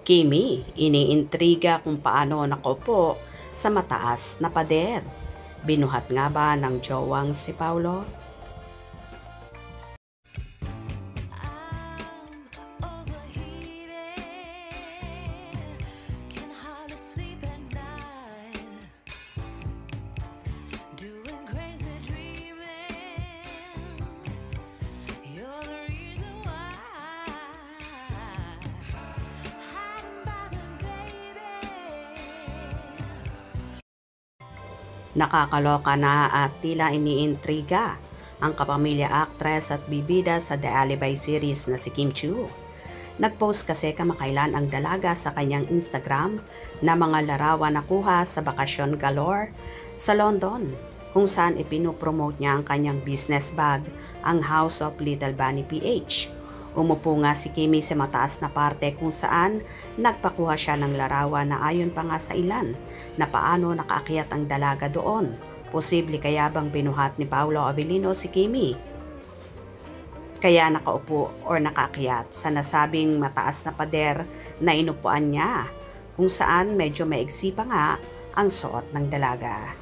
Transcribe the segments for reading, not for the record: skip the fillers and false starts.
Kimi, iniintriga kung paano nakaupo sa mataas na pader. Binuhat nga ba ng jowang si Paulo? Nakakaloka na at tila iniintriga ang kapamilya actress at bibida sa The Alibi series na si Kim Chiu. Nagpost kasi kamakailan ang dalaga sa kanyang Instagram na mga larawan na kuha sa bakasyon galore sa London, kung saan ipinopromote niya ang kanyang business bag, ang House of Little Bunny PH. Umupo nga si Kimi sa mataas na parte kung saan nagpakuha siya ng larawan na ayon pa nga sa ilan na paano nakaakyat ang dalaga doon. Posible kaya bang binuhat ni Paolo Avellino si Kimi? Kaya nakaupo o nakaakyat sa nasabing mataas na pader na inupuan niya, kung saan medyo maigsi pa nga ang suot ng dalaga.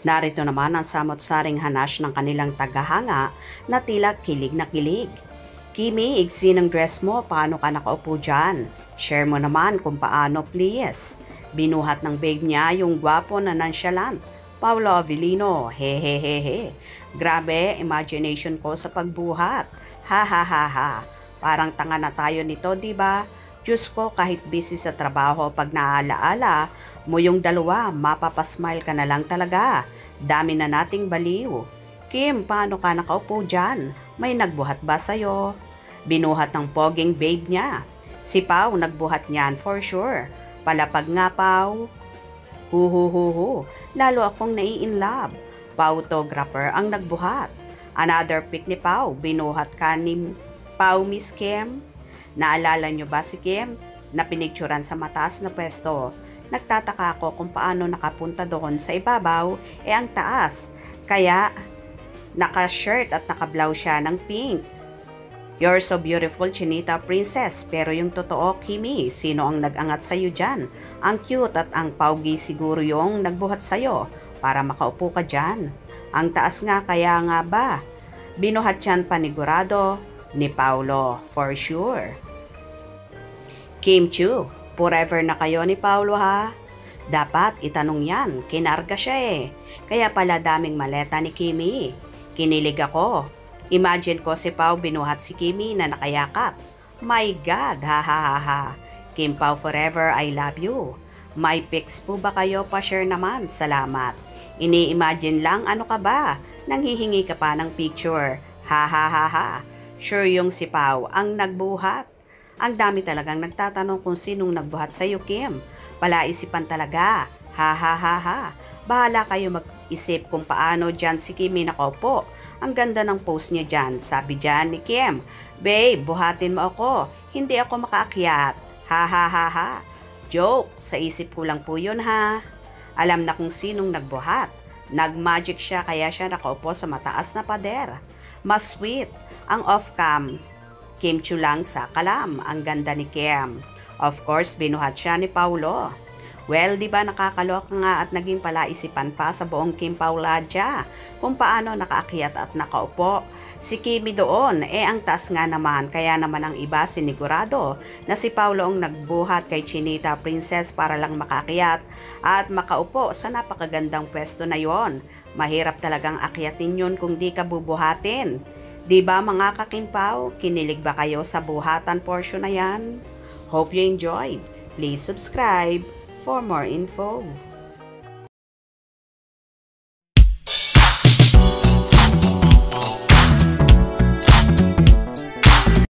Narito naman ang samot-saring hanash ng kanilang tagahanga na tila kilig na kilig. Kimi, igsi ng dress mo, paano ka nakaupo dyan? Share mo naman kung paano, please. Binuhat ng babe niya yung gwapo na nonchalant, Paolo Avellino, hehehehe. Grabe, imagination ko sa pagbuhat. Ha ha ha ha. Parang tanga na tayo nito, diba? Diyos ko, kahit busy sa trabaho, pag naalaala mo yung dalawa, mapapasmile ka na lang talaga. Dami na nating baliw. Kim, paano ka nakaupo dyan? May nagbuhat ba sa'yo? Binuhat ng poging babe niya. Si Pau nagbuhat niyan for sure. Palapag nga, Pau. Huhuhuhu. Lalo akong nai-inlove. Pautographer ang nagbuhat. Another pic ni Pau. Binuhat ka ni Pau, Miss Kim. Naalala nyo ba si Kim na pinicturan sa mataas na pwesto? Nagtataka ako kung paano nakapunta doon sa ibabaw, ang taas. Kaya, naka-shirt at naka-blouse siya ng pink. You're so beautiful, Chinita Princess. Pero yung totoo, Kimi, sino ang nag-angat sa'yo dyan? Ang cute at ang paugi siguro yung nagbuhat sa'yo para makaupo ka dyan. Ang taas nga, kaya nga ba? Binuhat yan panigurado ni Paulo, for sure. Kim Chiu, forever na kayo ni Paulo ha? Dapat itanong yan, kinarga siya eh. Kaya pala daming maleta ni Kimi. Kinilig ako. Imagine ko si Pau binuhat si Kimi na nakayakap. My God, ha ha ha ha. Kim Pau forever, I love you. May pics po ba kayo? Pa-share naman, salamat. Ini-imagine lang, ano ka ba? Nanghihingi ka pa ng picture. Ha ha ha ha. Sure yung si Pau ang nagbuhat. Ang dami talagang nagtatanong kung sinong nagbuhat sa'yo, Kim. Palaisipan talaga. Ha ha ha ha. Bahala kayo mag-isip kung paano dyan si Kimi nakaupo. Ang ganda ng post niya dyan. Sabi dyan ni Kim, babe, buhatin mo ako. Hindi ako makaakyat. Ha ha ha ha. Joke. Sa isip ko lang po yun ha. Alam na kung sinong nagbuhat. Nag-magic siya kaya siya nakaupo sa mataas na pader. Mas sweet. Ang off-cam. Kim Chiu lang sa kalam. Ang ganda ni Kim. Of course, binuhat siya ni Paulo. Well, di ba nakakaloka nga at naging palaisipan pa sa buong Kim Pauladya kung paano nakaakyat at nakaupo si Kimi doon. Ang taas nga naman, kaya naman ang iba sinigurado na si Paulo ang nagbuhat kay Chinita Princess para lang makaakyat at makaupo sa napakagandang pwesto na yon. Mahirap talagang akyatin yun kung di ka bubuhatin. Di ba mga kakimpaw, kinilig ba kayo sa buhatan portion na yan? Hope you enjoyed. Please subscribe for more info.